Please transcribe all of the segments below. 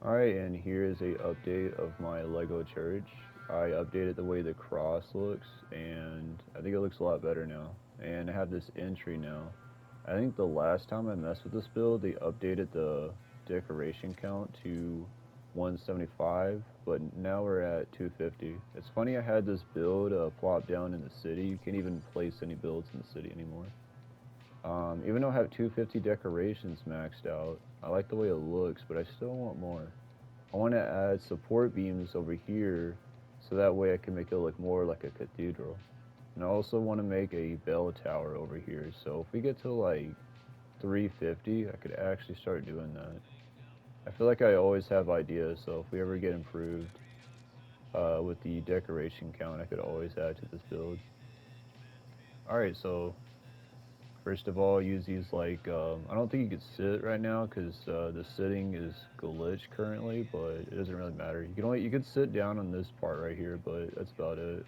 Alright, and here is a update of my Lego church. I updated the way the cross looks, and I think it looks a lot better now. And I have this entry now. I think the last time I messed with this build, they updated the decoration count to 175, but now we're at 250. It's funny I had this build plop down in the city. You can't even place any builds in the city anymore. Even though I have 250 decorations maxed out, I like the way it looks, but I still want more. I want to add support beams over here so that way I can make it look more like a cathedral. And I also want to make a bell tower over here. So if we get to like 350, I could actually start doing that. I feel like I always have ideas, so if we ever get improved with the decoration count, I could always add to this build. Alright, so first of all, use these like, I don't think you could sit right now because the sitting is glitched currently, but it doesn't really matter. You could sit down on this part right here, but that's about it.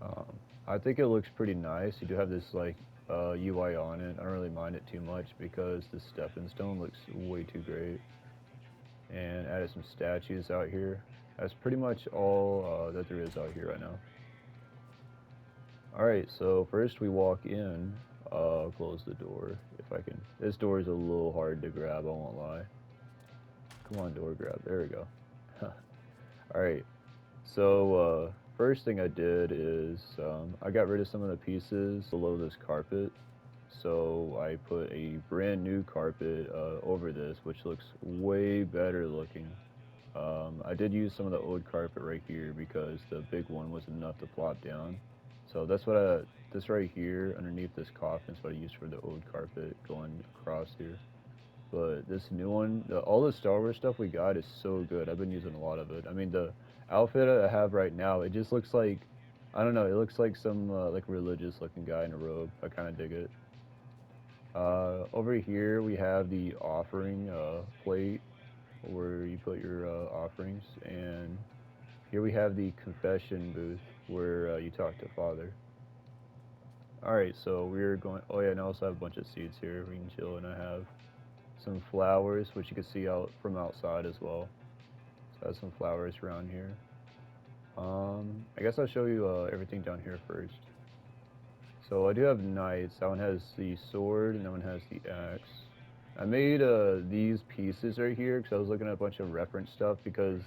Um, I think it looks pretty nice. You do have this like UI on it. I don't really mind it too much because the stepping stone looks way too great. And added some statues out here. That's pretty much all that there is out here right now. Alright, so first we walk in. Close the door if I can. This door is a little hard to grab, I won't lie. Come on, door grab. There we go. Alright, so first thing I did is I got rid of some of the pieces below this carpet. So I put a brand new carpet over this, which looks way better looking. I did use some of the old carpet right here because the big one wasn't enough to plop down. So this right here underneath this coffin is what I used for the old carpet going across here. But this new one, all the Star Wars stuff we got is so good. I've been using a lot of it. I mean, the outfit I have right now, it just looks like, I don't know, it looks like some like religious looking guy in a robe. I kind of dig it. Over here we have the offering plate where you put your offerings, and here we have the confession booth where you talk to Father. Alright, so we're going. Oh, yeah, and I also have a bunch of seats here. We can chill, and I have some flowers, which you can see out from outside as well. So I have some flowers around here. I guess I'll show you everything down here first. So I do have knights. That one has the sword, and that one has the axe. I made these pieces right here because I was looking at a bunch of reference stuff because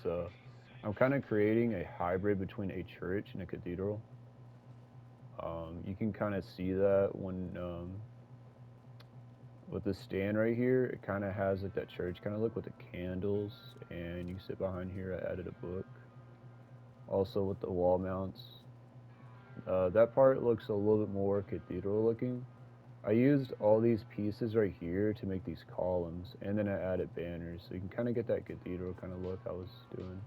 I'm kind of creating a hybrid between a church and a cathedral. You can kind of see that when with the stand right here, it kind of has like that church kind of look with the candles, and you can sit behind here. I added a book. Also with the wall mounts, that part looks a little bit more cathedral looking. I used all these pieces right here to make these columns, and then I added banners, so you can kind of get that cathedral kind of look I was doing.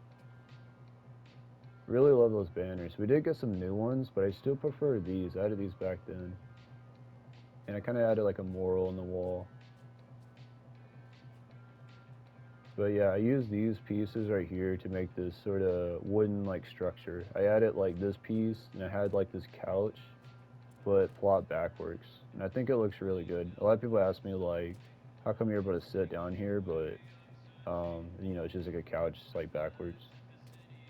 Really love those banners. We did get some new ones, but I still prefer these. I added these back then. And I kind of added like a mural on the wall. But yeah, I used these pieces right here to make this sort of wooden like structure. I added like this piece, and I had like this couch, but flopped backwards. And I think it looks really good. A lot of people ask me like, how come you're able to sit down here, but it's just like a couch, like backwards.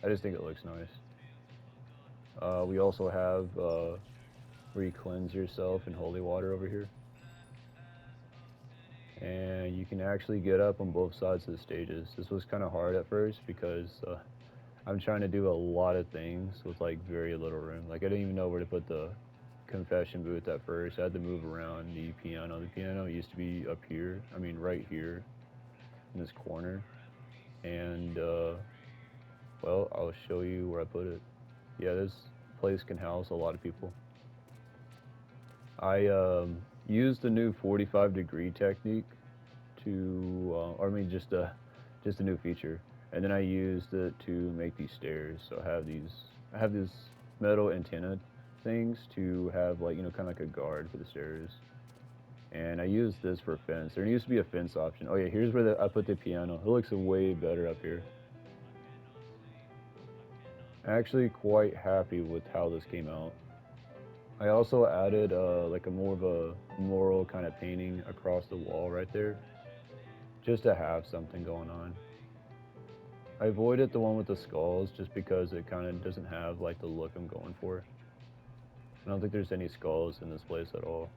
I just think it looks nice. We also have where you cleanse yourself in holy water over here. And you can actually get up on both sides of the stages. This was kind of hard at first because I'm trying to do a lot of things with like very little room. Like I didn't even know where to put the confession booth at first. I had to move around the piano. The piano used to be up here. I mean, right here in this corner. And well, I'll show you where I put it. Yeah, this place can house a lot of people. I used the new 45-degree technique to, or I mean, just a new feature, and then I used it to make these stairs. So I have these metal antenna things to have like kind of like a guard for the stairs. And I used this for a fence. There used to be a fence option. Oh yeah, here's where I put the piano. It looks way better up here. I'm actually quite happy with how this came out. I also added like a more of a mural kind of painting across the wall right there, just to have something going on. I avoided the one with the skulls just because it kind of doesn't have like the look I'm going for. I don't think there's any skulls in this place at all.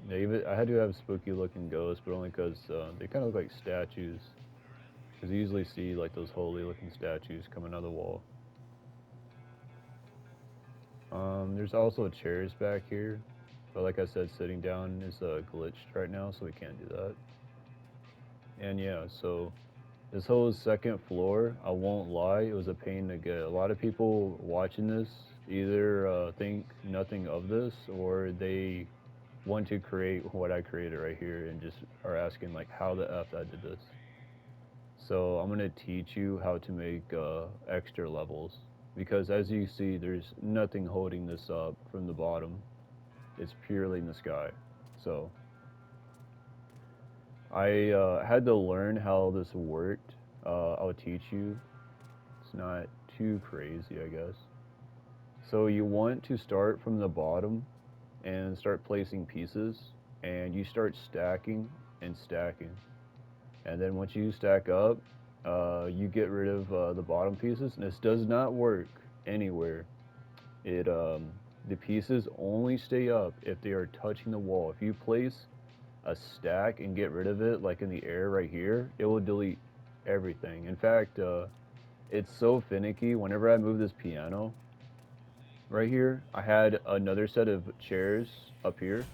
Yeah, even I had to have spooky looking ghosts, but only because they kind of look like statues. Because you usually see like those holy looking statues coming out of the wall. There's also chairs back here, but like I said, sitting down is glitched right now, so we can't do that. And yeah, so this whole second floor, I won't lie, it was a pain to get. A lot of people watching this either think nothing of this, or they want to create what I created right here and just are asking like how the f I did this. So I'm gonna teach you how to make extra levels because as you see, there's nothing holding this up from the bottom. It's purely in the sky. So I had to learn how this worked. I'll teach you. It's not too crazy, I guess. So you want to start from the bottom and start placing pieces, and you start stacking and stacking. And then once you stack up, you get rid of the bottom pieces. And this does not work anywhere. It the pieces only stay up if they are touching the wall. If you place a stack and get rid of it, like in the air right here, it will delete everything. In fact, it's so finicky. Whenever I move this piano right here, I had another set of chairs up here,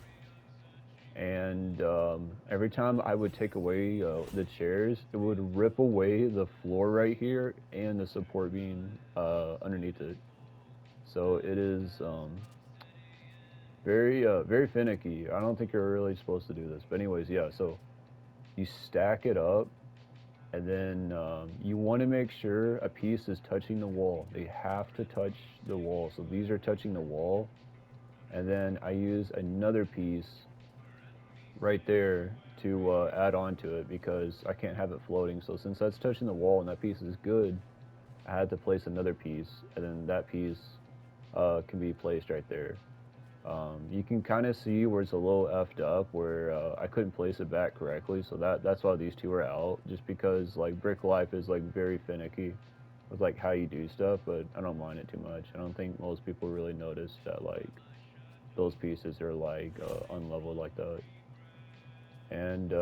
and every time I would take away the chairs, it would rip away the floor right here and the support beam underneath it. So it is very finicky. I don't think you're really supposed to do this, but anyways, yeah. So you stack it up, and then you want to make sure a piece is touching the wall. They have to touch the wall. So these are touching the wall, and then I use another piece right there to add on to it because I can't have it floating. So since that's touching the wall and that piece is good, I had to place another piece, and then that piece can be placed right there. You can kind of see where it's a little effed up, where I couldn't place it back correctly. So that's why these two are out, just because like Brick Life is like very finicky with like how you do stuff, but I don't mind it too much. I don't think most people really notice that like those pieces are like unleveled like that. And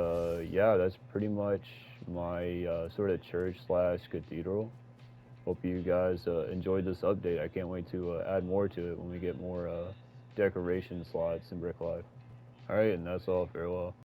yeah, that's pretty much my sort of church slash cathedral. Hope you guys enjoyed this update. I can't wait to add more to it when we get more decoration slots in Brick Life. All right, and that's all. Farewell.